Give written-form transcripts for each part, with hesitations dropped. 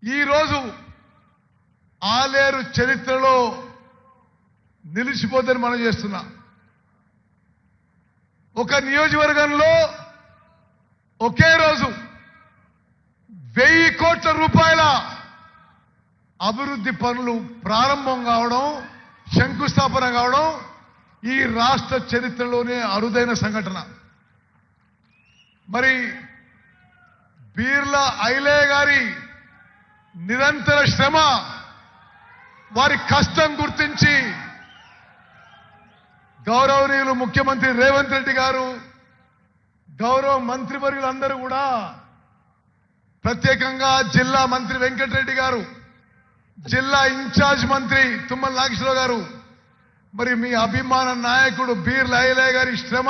ఈరోజు ఆలేరు చరిత్రలో నిలిచిపోద్దని మనం చేస్తున్నా. ఒక నియోజకవర్గంలో ఒకే రోజు 1000 కోట్ల రూపాయల అభివృద్ధి పనులు ప్రారంభం కావడం, శంకుస్థాపన కావడం ఈ రాష్ట్ర చరిత్రలోనే అరుదైన సంఘటన. మరి బీర్ల ఐలయ్య గారి నిరంతర శ్రమ, వారి కష్టం గుర్తించి గౌరవనీయులు ముఖ్యమంత్రి రేవంత్ రెడ్డి గారు, గౌరవ మంత్రివర్యులందరూ కూడా, ప్రత్యేకంగా జిల్లా మంత్రి వెంకటరెడ్డి గారు, జిల్లా ఇన్ఛార్జ్ మంత్రి తుమ్మల నాగేశ్వరరావు గారు, మరి మీ అభిమాన నాయకుడు బీర్ల ఐలయ్య గారి శ్రమ,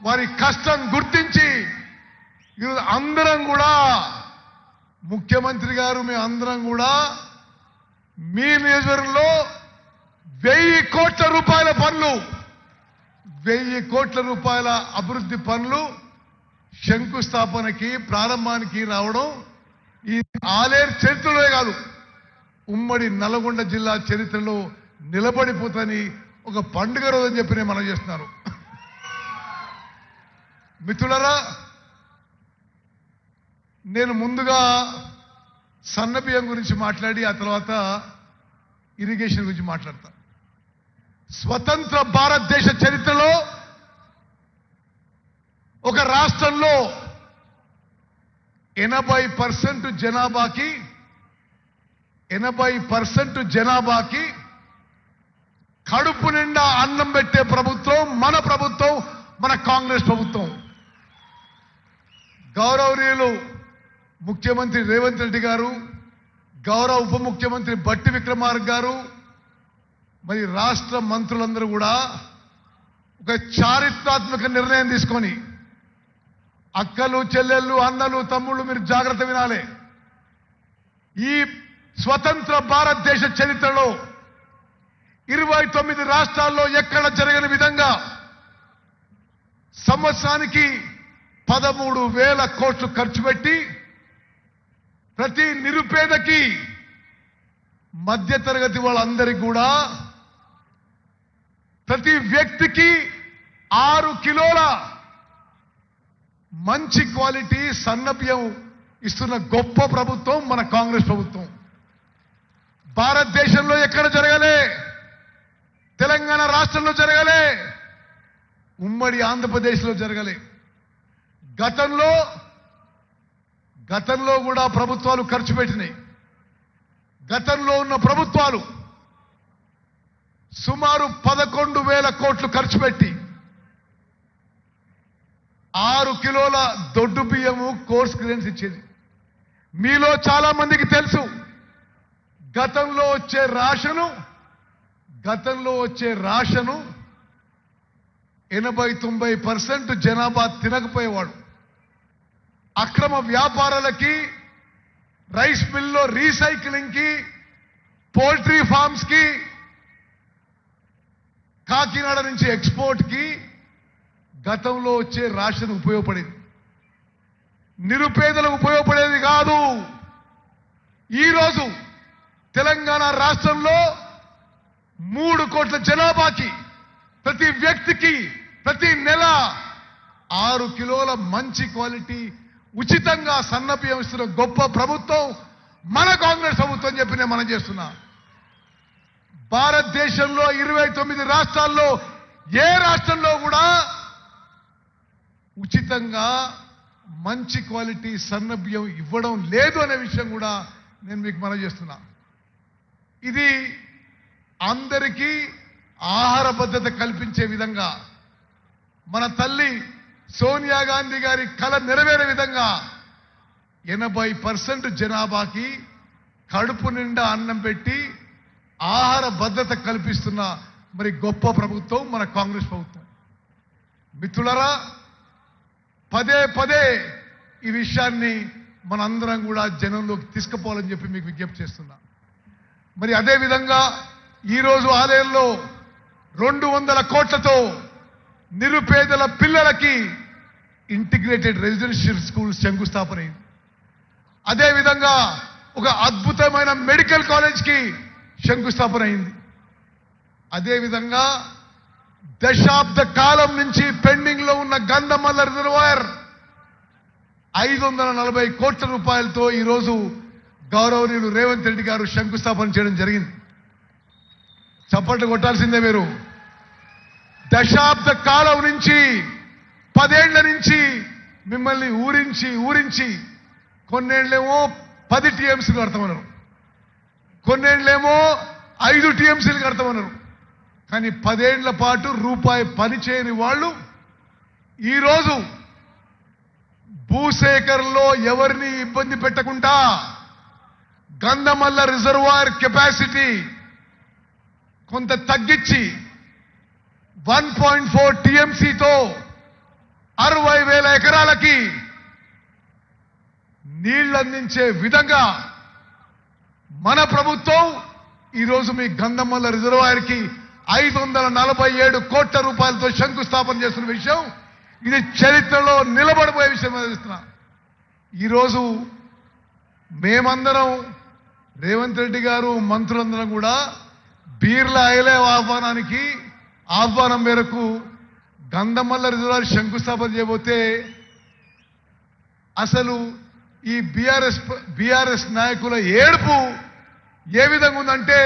వారి కష్టం గుర్తించి ఈరోజు అందరం కూడా, ముఖ్యమంత్రి గారు మేమందరం కూడా మీ నియోజకవర్గంలో 1000 కోట్ల రూపాయల పనులు, 1000 కోట్ల రూపాయల అభివృద్ధి పనులు శంకుస్థాపనకి, ప్రారంభానికి రావడం ఈ ఆలేరు చరిత్రలోనే కాదు, ఉమ్మడి నల్గొండ జిల్లా చరిత్రలో నిలబడిపోతని ఒక పండుగ రోజని చెప్పి నేను మనం చేస్తున్నారు. మిత్రులారా, నేను ముందుగా సన్నబియ్యం గురించి మాట్లాడి ఆ తర్వాత ఇరిగేషన్ గురించి మాట్లాడతా. స్వతంత్ర భారతదేశ చరిత్రలో ఒక రాష్ట్రంలో 80% జనాభాకి కడుపు నిండా అన్నం పెట్టే ప్రభుత్వం మన ప్రభుత్వం, మన కాంగ్రెస్ ప్రభుత్వం. గౌరవనీయులు ముఖ్యమంత్రి రేవంత్ రెడ్డి గారు, గౌరవ ఉప ముఖ్యమంత్రి బట్టి విక్రమార్క గారు, మరి రాష్ట్ర మంత్రులందరూ కూడా ఒక చారిత్రాత్మక నిర్ణయం తీసుకొని, అక్కలు, చెల్లెళ్ళు, అన్నలు, తమ్ముళ్ళు మీరు జాగ్రత్త వినాలి. ఈ స్వతంత్ర భారతదేశ చరిత్రలో 29 రాష్ట్రాల్లో ఎక్కడ జరగని విధంగా సంవత్సరానికి 13,000 కోట్లు ఖర్చు పెట్టి ప్రతి నిరుపేదకి, మధ్యతరగతి వాళ్ళందరికీ కూడా ప్రతి వ్యక్తికి 6 కిలోల మంచి క్వాలిటీ సన్నబియ్యం ఇస్తున్న గొప్ప ప్రభుత్వం మన కాంగ్రెస్ ప్రభుత్వం. భారతదేశంలో ఎక్కడ జరగలే, తెలంగాణ రాష్ట్రంలో జరగలే, ఉమ్మడి ఆంధ్రప్రదేశ్లో జరగలే. గతంలో కూడా ప్రభుత్వాలు ఖర్చు పెట్టినాయి. గతంలో ఉన్న ప్రభుత్వాలు సుమారు 11,000 కోట్లు ఖర్చు పెట్టి 6 కిలోల దొడ్డు బియ్యము కోర్స్ గ్రెయిన్స్ ఇచ్చేది. మీలో చాలా మందికి తెలుసు, గతంలో వచ్చే రాషను 80-90% జనాభా తినకపోయేవాడు. అక్రమ వ్యాపారాలకి, రైస్ మిల్లో రీసైక్లింగ్ కి, పౌల్ట్రీ ఫార్మ్స్ కి, కాకినాడ నుంచి ఎక్స్పోర్ట్ కి గతంలో వచ్చే రేషన్ ఉపయోగపడేది. నిరుపేదలకు ఉపయోగపడేది కాదు. ఈరోజు తెలంగాణ రాష్ట్రంలో 3 కోట్ల జనాభాకి ప్రతి వ్యక్తికి ప్రతి నెల 6 కిలోల మంచి క్వాలిటీ ఉచితంగా సన్నబియ్యం ఇస్తున్న గొప్ప ప్రభుత్వం మన కాంగ్రెస్ ప్రభుత్వం చెప్పి నేను మనం చేస్తున్నా. భారతదేశంలో 29 రాష్ట్రాల్లో ఏ రాష్ట్రంలో కూడా ఉచితంగా మంచి క్వాలిటీ సన్నబియ్యం ఇవ్వడం లేదు అనే విషయం కూడా నేను మీకు మనం చేస్తున్నా. ఇది అందరికీ ఆహార భద్రత కల్పించే విధంగా, మన తల్లి సోనియా గాంధీ గారి కల నెరవేరే విధంగా 80% జనాభాకి కడుపు నిండా అన్నం పెట్టి ఆహార భద్రత కల్పిస్తున్న మరి గొప్ప ప్రభుత్వం మన కాంగ్రెస్ ప్రభుత్వం. మిత్రులారా, పదే ఈ విషయాన్ని మనందరం కూడా జనంలోకి తీసుకుపోవాలని చెప్పి మీకు విజ్ఞప్తి చేస్తున్నా. మరి అదేవిధంగా ఈరోజు ఆలయంలో 200 కోట్లతో నిరుపేదల పిల్లలకి ఇంటిగ్రేటెడ్ రెసిడెన్షియల్ స్కూల్ శంకుస్థాపన అయింది. అదేవిధంగా ఒక అద్భుతమైన మెడికల్ కాలేజ్కి శంకుస్థాపన అయింది. అదేవిధంగా దశాబ్ద కాలం నుంచి పెండింగ్ లో ఉన్న గంధమల్ల రిజర్వాయర్ 540 కోట్ల రూపాయలతో ఈరోజు గౌరవనీయులు రేవంత్ రెడ్డి గారు శంకుస్థాపన చేయడం జరిగింది. చప్పట్లు కొట్టాల్సిందే మీరు. దశాబ్ద కాలం నుంచి 10 ఏళ్ల నుంచి మిమ్మల్ని ఊరించి కొన్నేళ్లేమో 10 టీఎంసీలు కడతామన్నారు, కొన్నేళ్లేమో 5 టీఎంసీలు కడతామన్నారు. కానీ 10 ఏళ్ల పాటు రూపాయి పని చేయని వాళ్ళు ఈరోజు భూసేకరణలో ఎవరిని ఇబ్బంది పెట్టకుండా గంధమల్ల రిజర్వాయర్ కెపాసిటీ కొంత తగ్గించి 1.4 టీఎంసీతో 60,000 ఎకరాలకి నీళ్లు అందించే విధంగా మన ప్రభుత్వం ఈరోజు మీ గంధమల్ల రిజర్వాయర్ కి 547 కోట్ల రూపాయలతో శంకుస్థాపన చేస్తున్న విషయం ఇది చరిత్రలో నిలబడిపోయే విషయం తెలుస్తున్నా. ఈరోజు మేమందరం రేవంత్ రెడ్డి గారు మంత్రులందరం కూడా బీర్ల ఐలే ఆహ్వానం మేరకు గంధమల్ల రిజర్వాయర్ శంకుస్థాపన చేయబోతే అసలు ఈ బీఆర్ఎస్ నాయకుల ఏడుపు ఏ విధంగా ఉందంటే,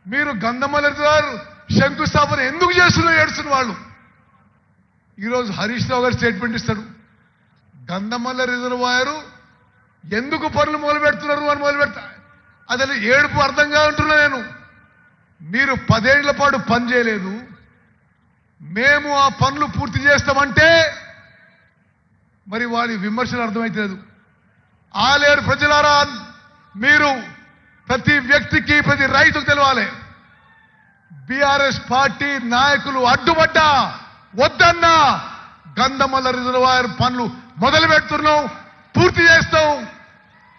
మీరు గంధమల్ల రిజర్వాయర్ శంకుస్థాపన ఎందుకు ఏడుస్తున్న వాళ్ళు. ఈరోజు హరీష్ రావు గారు స్టేట్మెంట్ ఇస్తాడు, గంధమల్ల రిజర్వాయర్ ఎందుకు పనులు మొదలు పెడుతున్నారు అని మొదలు అసలు ఏడుపు అర్థంగా ఉంటున్నా నేను. మీరు 10 ఏళ్ల పాటు పని చేయలేదు, మేము ఆ పనులు పూర్తి చేస్తామంటే మరి వారి విమర్శలు అర్థమైతలేదు. ఆలేరు ప్రజలారా, మీరు ప్రతి వ్యక్తికి ప్రతి రైతుకు తెలవాలి, బీఆర్ఎస్ పార్టీ నాయకులు అడ్డుపడ్డా వద్దన్నా గంధమల్ల రిజర్వాయర్ పనులు మొదలు పెడుతున్నాం, పూర్తి చేస్తాం,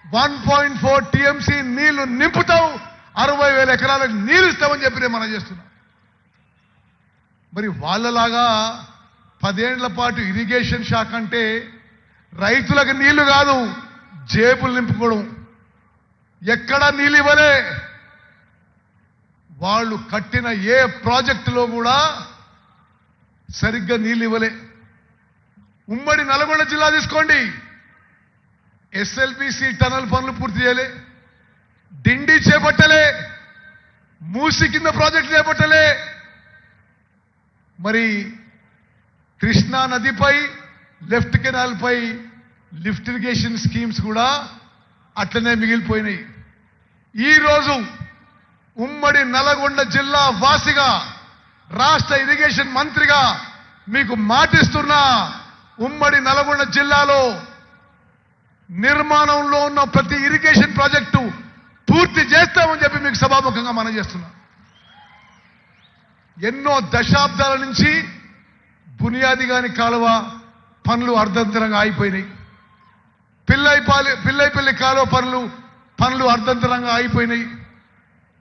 1.4 టీఎంసీ నీళ్లు నింపుతాం, 60,000 ఎకరాలకు నీళ్లు ఇస్తామని చెప్పి నేను మనం చేస్తున్నా. మరి వాళ్ళలాగా 10 ఏళ్ల పాటు ఇరిగేషన్ శాఖ అంటే రైతులకు నీళ్లు కాదు, జేబులు నింపుకోవడం. ఎక్కడా నీళ్ళు ఇవ్వలే. వాళ్ళు కట్టిన ఏ ప్రాజెక్టులో కూడా సరిగ్గా నీళ్ళు ఇవ్వలే. ఉమ్మడి నల్గొండ జిల్లా తీసుకోండి, ఎస్ఎల్బిసి టనల్ పనులు పూర్తి చేయలే, డిండి చేపట్టలే, మూసి కింద ప్రాజెక్టు చేపట్టలే. మరి కృష్ణా నదిపై లెఫ్ట్ కెనాల్ పై లిఫ్ట్ ఇరిగేషన్ స్కీమ్స్ కూడా అట్లనే మిగిలిపోయినాయి. ఈరోజు ఉమ్మడి నల్గొండ జిల్లా వాసిగా, రాష్ట్ర ఇరిగేషన్ మంత్రిగా మీకు మాటిస్తున్నా, ఉమ్మడి నల్గొండ జిల్లాలో నిర్మాణంలో ఉన్న ప్రతి ఇరిగేషన్ ప్రాజెక్టు పూర్తి చేస్తామని చెప్పి మీకు సభాముఖంగా మనం చేస్తున్నా. ఎన్నో దశాబ్దాల నుంచి బునియాది గాని కాలువ పనులు అర్ధంతరంగా ఆగిపోయినాయి. పిల్లైపల్లి కాలువ పనులు అర్ధంతరంగా ఆగిపోయినాయి.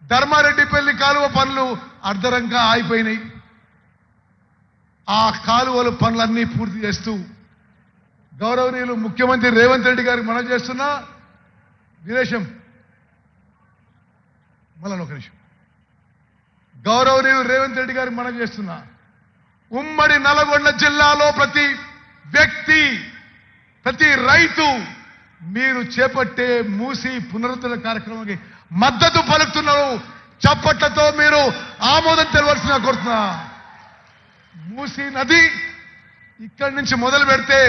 ధర్మారెడ్డిపల్లి కాలువ పనులు అర్ధరంగా ఆగిపోయినాయి. ఆ కాలువల పనులన్నీ పూర్తి చేస్తూ గౌరవనీయులు ముఖ్యమంత్రి రేవంత్ రెడ్డి గారికి మనం చేస్తున్నా. వీరేశం మళ్ళీ ఒక నిమిషం. గౌరవనీయులు రేవంత్ రెడ్డి గారికి మనం చేస్తున్నా, ఉమ్మడి నల్గొండ జిల్లాలో ప్రతి వ్యక్తి, ప్రతి రైతు మీరు చేపట్టే మూసి పునరుద్ధరణ కార్యక్రమానికి మద్దతు పలుకుతున్నారు. చప్పట్లతో మీరు ఆమోదం తెలవలసిన కోరుతున్నా. మూసి నది ఇక్కడి నుంచి మొదలు పెడితే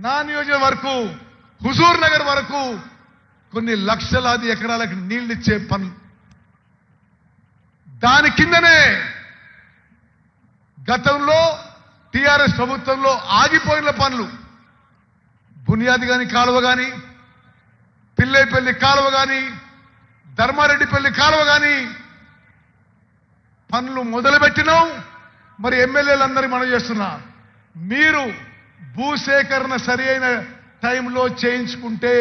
నా నియోజకవర్గం వరకు, హుజూర్ నగర్ వరకు కొన్ని లక్షలాది ఎకరాలకు నీళ్లిచ్చే పనులు. దాని కిందనే గతంలో టిఆర్ఎస్ ప్రభుత్వంలో ఆగిపోయిన పనులు, బునియాది గాని కాలువ గాని, పిల్లైపల్లి కాలువ గాని, ధర్మారెడ్డిపల్లి కాలువ గాని పనులు మొదలుపెట్టినాం. మరి ఎమ్మెల్యేలందరూ మనం చేస్తున్నా, మీరు భూసేకరణ సరి అయిన టైంలో చేయించుకుంటే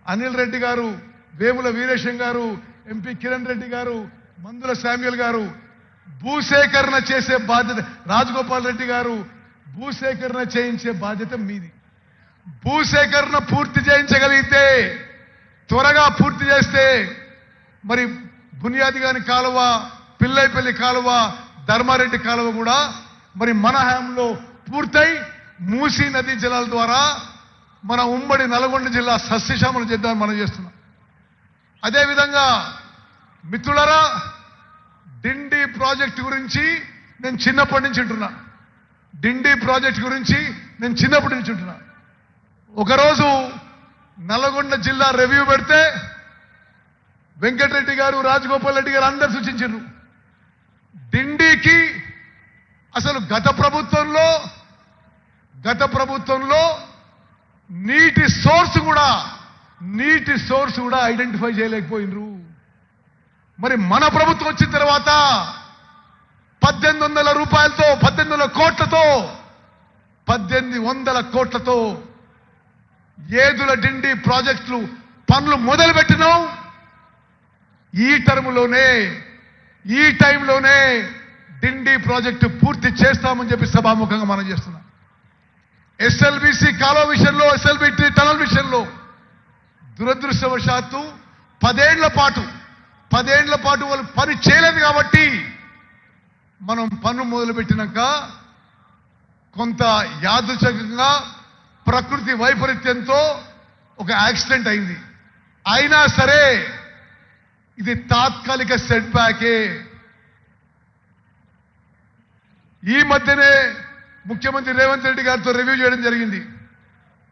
అనిల్ రెడ్డి గారు, వేముల వీరేశం గారు, ఎంపీ కిరణ్ రెడ్డి గారు, మందుల శామ్యుల్ గారు భూసేకరణ చేసే బాధ్యత, రాజగోపాల్ రెడ్డి గారు భూసేకరణ చేయించే బాధ్యత మీది. భూసేకరణ పూర్తి చేయించగలిగితే త్వరగా పూర్తి చేస్తే మరి బునియాదిగాని కాలువ, పిల్లైపల్లి కాలువ, ధర్మారెడ్డి కాలువ కూడా మరి మన హయాంలో పూర్తయి మూసీ నదీ జలాల ద్వారా మన ఉమ్మడి నల్గొండ జిల్లా సస్యశ్యామలం చేద్దామని మనం చేస్తున్నాం. అదేవిధంగా మిత్రులరా, డిండి ప్రాజెక్టు గురించి నేను చిన్నప్పటి నుంచి ఉంటున్నా. డిండి ప్రాజెక్టు గురించి నేను చిన్నప్పటి నుంచి ఉంటున్నా. ఒకరోజు నల్గొండ జిల్లా రివ్యూ పెడితే వెంకటరెడ్డి గారు, రాజగోపాల్ రెడ్డి గారు అందరు సూచించారు, డిండికి అసలు గత ప్రభుత్వంలో నీటి సోర్స్ కూడా ఐడెంటిఫై చేయలేకపోయినరు. మరి మన ప్రభుత్వం వచ్చిన తర్వాత 1800 రూపాయలతో 1800 కోట్లతో ఏదుల డిండి ప్రాజెక్టులు పనులు మొదలుపెట్టినాం. ఈ టైంలోనే డిండి ప్రాజెక్టు పూర్తి చేస్తామని చెప్పి సభాముఖంగా మనం చేస్తున్నాం. ఎస్ఎల్బిసి కాలువ విషయంలో, ఎస్ఎల్బి టనల్ విషయంలో దురదృష్టవశాత్తు 10 ఏళ్ల పాటు వాళ్ళు పని చేయలేదు కాబట్టి మనం పన్ను మొదలుపెట్టినాక కొంత యాదృచ్ఛికంగా ప్రకృతి వైపరీత్యంతో ఒక యాక్సిడెంట్ అయింది. అయినా సరే ఇది తాత్కాలిక సెట్ బ్యాకే. ఈ మధ్యనే ముఖ్యమంత్రి రేవంత్ రెడ్డి గారితో రివ్యూ చేయడం జరిగింది.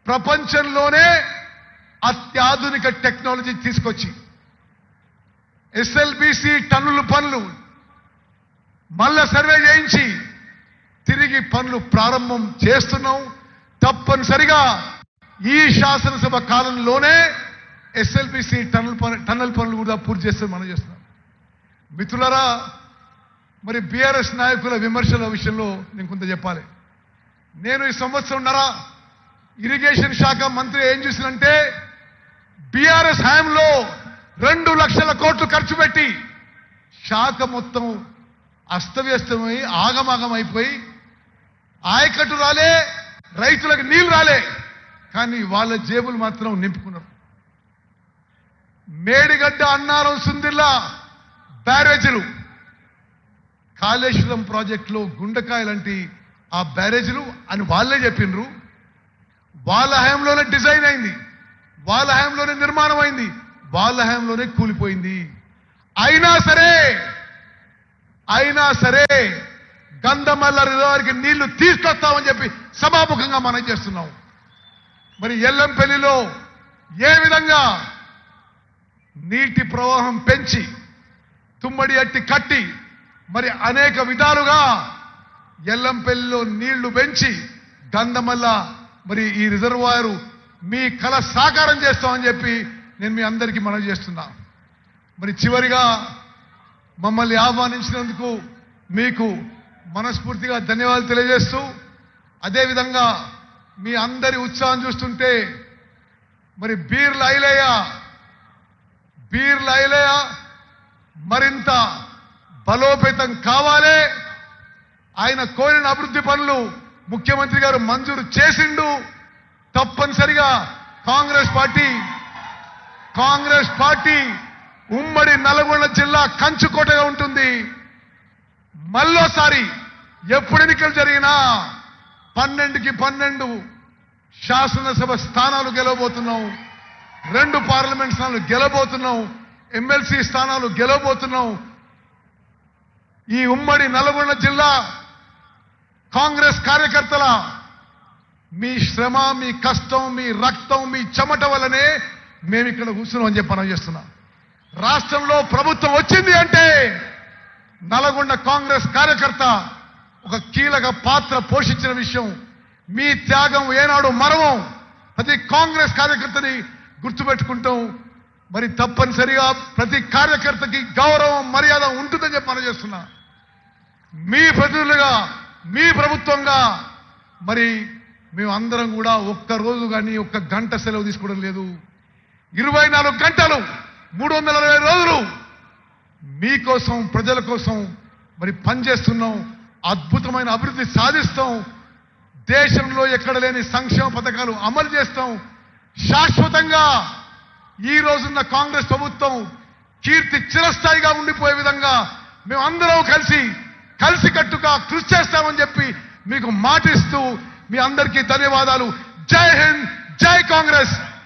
ప్రపంచంలోనే అత్యాధునిక టెక్నాలజీ తీసుకొచ్చి ఎస్ఎల్బిసి టన్నుల పనులు మళ్ళా సర్వే చేయించి తిరిగి పనులు ప్రారంభం చేస్తున్నాం. తప్పనిసరిగా ఈ శాసనసభ కాలంలోనే ఎస్ఎల్బిసి టన్నల్ పనులు కూడా పూర్తి చేస్తాం మనం చేస్తున్నాం. మిత్రులారా, మరి బీఆర్ఎస్ నాయకుల విమర్శల విషయంలో నేను కొంత చెప్పాలి. నేను ఈ సంవత్సరంన్నర ఇరిగేషన్ శాఖ మంత్రి ఏం చూసినంటే, బీఆర్ఎస్ హయాంలో 2 లక్షల కోట్లు ఖర్చు పెట్టి శాఖ మొత్తం అస్తవ్యస్తమై ఆగమాగం అయిపోయి ఆయకట్టు రాలే, రైతులకు నీళ్లు రాలే, కానీ వాళ్ళ జేబులు మాత్రం నింపుకున్నారు. మేడిగడ్డ, అన్నారం, సుందిల్లా బ్యారేజీలు, కాళేశ్వరం ప్రాజెక్టులో గుండకాయ లాంటి ఆ బ్యారేజీలు అని వాళ్ళే చెప్పినరు. వాళ్ళ హయాంలోనే డిజైన్ అయింది, వాళ్ళ హయాంలోనే నిర్మాణం అయింది, వాళ్ళ హయాంలోనే కూలిపోయింది. అయినా సరే గంధమల్ల రిజర్వాయర్కి నీళ్లు తీసుకొస్తామని చెప్పి సభాముఖంగా మనం చేస్తున్నాం. మరి ఎల్లంపల్లిలో ఏ విధంగా నీటి ప్రవాహం పెంచి తుమ్మడి అట్టి కట్టి మరి అనేక విధాలుగా ఎల్లంపల్లిలో నీళ్లు పెంచి గంధమల్ల మరి ఈ రిజర్వాయరు మీ కళ సాకారం చేస్తామని చెప్పి నేను మీ అందరికీ మనవి చేస్తున్నా. మరి చివరిగా మమ్మల్ని ఆహ్వానించినందుకు మీకు మనస్ఫూర్తిగా ధన్యవాదాలు తెలియజేస్తూ, అదేవిధంగా మీ అందరి ఉత్సాహం చూస్తుంటే మరి బీర్ల ఐలయ్య మరింత బలోపేతం కావాలి. ఆయన కోరిన అభివృద్ధి పనులు ముఖ్యమంత్రి గారు మంజూరు చేసిండు. తప్పనిసరిగా కాంగ్రెస్ పార్టీ ఉమ్మడి నల్గొండ జిల్లా కంచుకోటగా ఉంటుంది. మళ్ళోసారి ఎప్పుడు ఎన్నికలు జరిగినా 12కి 12 శాసనసభ స్థానాలు గెలవబోతున్నాం, 2 పార్లమెంట్ స్థానాలు గెలవబోతున్నాం, ఎమ్మెల్సీ స్థానాలు గెలవబోతున్నాం. ఈ ఉమ్మడి నల్గొండ జిల్లా కాంగ్రెస్ కార్యకర్తల మీ శ్రమ, మీ కష్టం, మీ రక్తం, మీ చెమట వల్లనే మేము ఇక్కడ కూర్చున్నాం అని చెప్పి మనం చేస్తున్నాం. రాష్ట్రంలో ప్రభుత్వం వచ్చింది అంటే నల్గొండ కాంగ్రెస్ కార్యకర్త ఒక కీలక పాత్ర పోషించిన విషయం మీ త్యాగం ఏనాడు మరవం. ప్రతి కాంగ్రెస్ కార్యకర్తని గుర్తుపెట్టుకుంటాం. మరి తప్పనిసరిగా ప్రతి కార్యకర్తకి గౌరవం, మర్యాద ఉంటుందని చెప్పి మనం చేస్తున్నా. మీ ప్రతినిధులుగా, మీ ప్రభుత్వంగా మరి మేము అందరం కూడా ఒక్క రోజు కానీ ఒక్క గంట సెలవు తీసుకోవడం లేదు. 24 గంటలు 360 రోజులు మీకోసం, ప్రజల కోసం మరి పనిచేస్తున్నాం. అద్భుతమైన అభివృద్ధి సాధిస్తాం. దేశంలో ఎక్కడ లేని సంక్షేమ పథకాలు అమలు చేస్తాం. శాశ్వతంగా ఈ రోజున్న కాంగ్రెస్ ప్రభుత్వం కీర్తి చిరస్థాయిగా ఉండిపోయే విధంగా మేమందరం కలిసికట్టుగా కృషి చేస్తామని చెప్పి మీకు మాటిస్తూ మీ అందరికీ ధన్యవాదాలు. జై హింద్, జై కాంగ్రెస్.